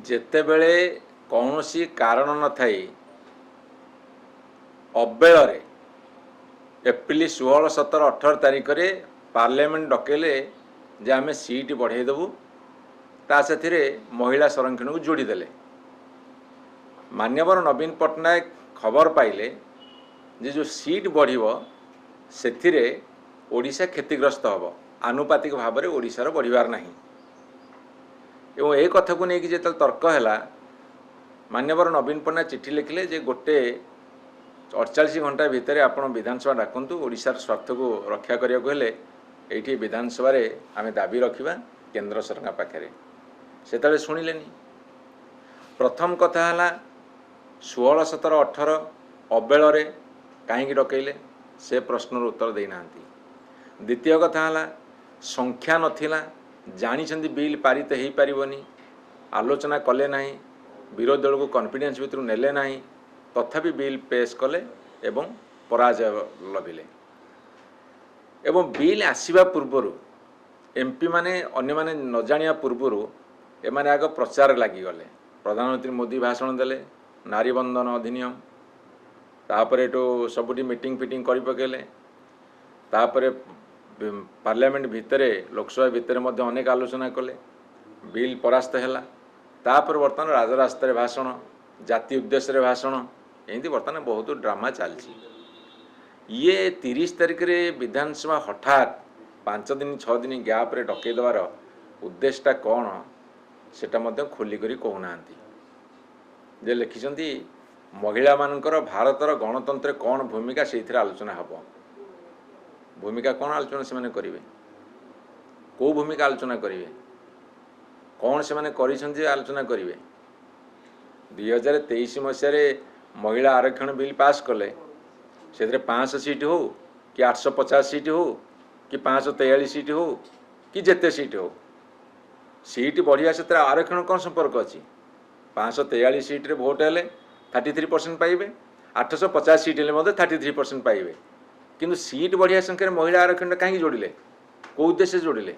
ଯେତେବେଳେ କୌଣସି କାରଣ ନଥାଇ ଅବେଳରେ ଏପ୍ରିଲ 16, 17, 18 ତାରିଖରେ ପାର୍ଲାମେଣ୍ଟ ଡକେଇଲେ ଯେ ଆମେ ସିଟ୍ ବଢ଼େଇଦେବୁ, ତା ସେଥିରେ ମହିଳା ସଂରକ୍ଷଣକୁ ଯୋଡ଼ିଦେଲେ। ମାନ୍ୟବର ନବୀନ ପଟ୍ଟନାୟକ ଖବର ପାଇଲେ ଯେ ଯେଉଁ ସିଟ୍ ବଢ଼ିବ ସେଥିରେ ଓଡ଼ିଶା କ୍ଷତିଗ୍ରସ୍ତ ହେବ, ଆନୁପାତିକ ଭାବରେ ଓଡ଼ିଶାର ବଢ଼ିବାର ନାହିଁ। ଏବଂ ଏ କଥାକୁ ନେଇକି ଯେତେବେଳେ ତର୍କ ହେଲା, ମାନ୍ୟବର ନବୀନ ପଟ୍ଟନାୟକ ଚିଠି ଲେଖିଲେ ଯେ ଗୋଟେ 48 ଘଣ୍ଟା ଭିତରେ ଆପଣ ବିଧାନସଭା ଡାକନ୍ତୁ, ଓଡ଼ିଶାର ସ୍ୱାର୍ଥକୁ ରକ୍ଷା କରିବାକୁ ହେଲେ ଏଇଠି ବିଧାନସଭାରେ ଆମେ ଦାବି ରଖିବା କେନ୍ଦ୍ର ସରକାର ପାଖରେ। ସେତେବେଳେ ଶୁଣିଲେନି। ପ୍ରଥମ କଥା ହେଲା 16, 17, 18 ଅବେଳରେ କାହିଁକି ଡକେଇଲେ, ସେ ପ୍ରଶ୍ନର ଉତ୍ତର ଦେଇନାହାନ୍ତି। ଦ୍ୱିତୀୟ କଥା ହେଲା ସଂଖ୍ୟା ନଥିଲା, ଜାଣିଛନ୍ତି ବିଲ୍ ପାରିତ ହୋଇପାରିବନି, ଆଲୋଚନା କଲେ ନାହିଁ, ବିରୋଧୀ ଦଳକୁ କନଫିଡେନ୍ସ ଭିତରୁ ନେଲେ ନାହିଁ, ତଥାପି ବିଲ୍ ପେଶ୍ କଲେ ଏବଂ ପରାଜୟ ଲଭିଲେ। ଏବଂ ବିଲ୍ ଆସିବା ପୂର୍ବରୁ ଏମ୍ପି ମାନେ ଅନ୍ୟମାନେ ନ ଜାଣିବା ପୂର୍ବରୁ ଏମାନେ ଆଗ ପ୍ରଚାର ଲାଗିଗଲେ। ପ୍ରଧାନମନ୍ତ୍ରୀ ମୋଦି ଭାଷଣ ଦେଲେ, ନାରୀ ବନ୍ଦନ ଅଧିନିୟମ, ତାପରେ ଏଠୁ ସବୁଠି ମିଟିଂ ଫିଟିଂ କରି ପକେଇଲେ। ତାପରେ ପାର୍ଲାମେଣ୍ଟ ଭିତରେ, ଲୋକସଭା ଭିତରେ ମଧ୍ୟ ଅନେକ ଆଲୋଚନା କଲେ, ବିଲ୍ ପରାସ୍ତ ହେଲା। ତାପରେ ବର୍ତ୍ତମାନ ରାଜରାସ୍ତାରେ ଭାଷଣ, ଜାତି ଉଦ୍ଦେଶ୍ୟରେ ଭାଷଣ, ଏମିତି ବର୍ତ୍ତମାନ ବହୁତ ଡ୍ରାମା ଚାଲିଛି। ଇଏ 30 ତାରିଖରେ ବିଧାନସଭା ହଠାତ୍ 5 ଦିନ 6 ଦିନ ଗ୍ୟାପ୍ରେ ଡକେଇ ଦେବାର ଉଦ୍ଦେଶ୍ୟଟା କ'ଣ, ସେଟା ମଧ୍ୟ ଖୋଲିକରି କହୁନାହାନ୍ତି। ଯେ ଲେଖିଛନ୍ତି ମହିଳାମାନଙ୍କର ଭାରତର ଗଣତନ୍ତ୍ରରେ କ'ଣ ଭୂମିକା, ସେଇଥିରେ ଆଲୋଚନା ହେବ। ଭୂମିକା କ'ଣ ଆଲୋଚନା ସେମାନେ କରିବେ? କେଉଁ ଭୂମିକା ଆଲୋଚନା କରିବେ? କ'ଣ ସେମାନେ କରିଛନ୍ତି ଯେ ଆଲୋଚନା କରିବେ? 2023 ମସିହାରେ ମହିଳା ଆରକ୍ଷଣ ବିଲ୍ ପାସ୍ କଲେ, ସେଥିରେ 500 ସିଟ୍ ହେଉ କି 850 ସିଟ୍ ହେଉ କି 543 ସିଟ୍ ହେଉ କି ଯେତେ ସିଟ୍ ହେଉ, ସିଟ୍ ବଢ଼ିବା ସେଥିରେ ଆରକ୍ଷଣ କ'ଣ ସମ୍ପର୍କ ଅଛି? 543 ସିଟ୍ରେ ଭୋଟ୍ ହେଲେ 33% ପାଇବେ, 850 ସିଟ୍ ହେଲେ ମଧ୍ୟ 33% ପାଇବେ। କିନ୍ତୁ ସିଟ୍ ବଢ଼ିବା ସଂଖ୍ୟାରେ ମହିଳା ଆରକ୍ଷଣଟା କାହିଁକି ଯୋଡ଼ିଲେ? କେଉଁ ଉଦ୍ଦେଶ୍ୟ ଯୋଡ଼ିଲେ?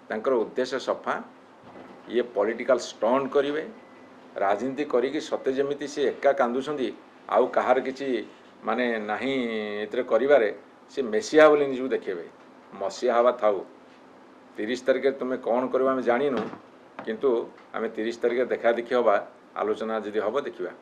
ତାଙ୍କର ଉଦ୍ଦେଶ୍ୟ ସଫା, ଇଏ ପଲିଟିକାଲ ଷ୍ଟଣ୍ଟ କରିବେ, ରାଜନୀତି କରିକି ସତେ ଯେମିତି ସେ ଏକା କାନ୍ଦୁଛନ୍ତି, ଆଉ କାହାର କିଛି ମାନେ ନାହିଁ ଏଥିରେ କରିବାରେ, ସେ ମେସିଆ ବୋଲି ନିଜକୁ ଦେଖେଇବେ। ମସିହା ହେବା ଥାଉ, 30 ତାରିଖରେ ତୁମେ କ'ଣ କରିବ ଆମେ ଜାଣିନୁ, କିନ୍ତୁ ଆମେ 30 ତାରିଖରେ ଦେଖା ଦେଖି ହେବା, ଆଲୋଚନା ଯଦି ହେବ ଦେଖିବା।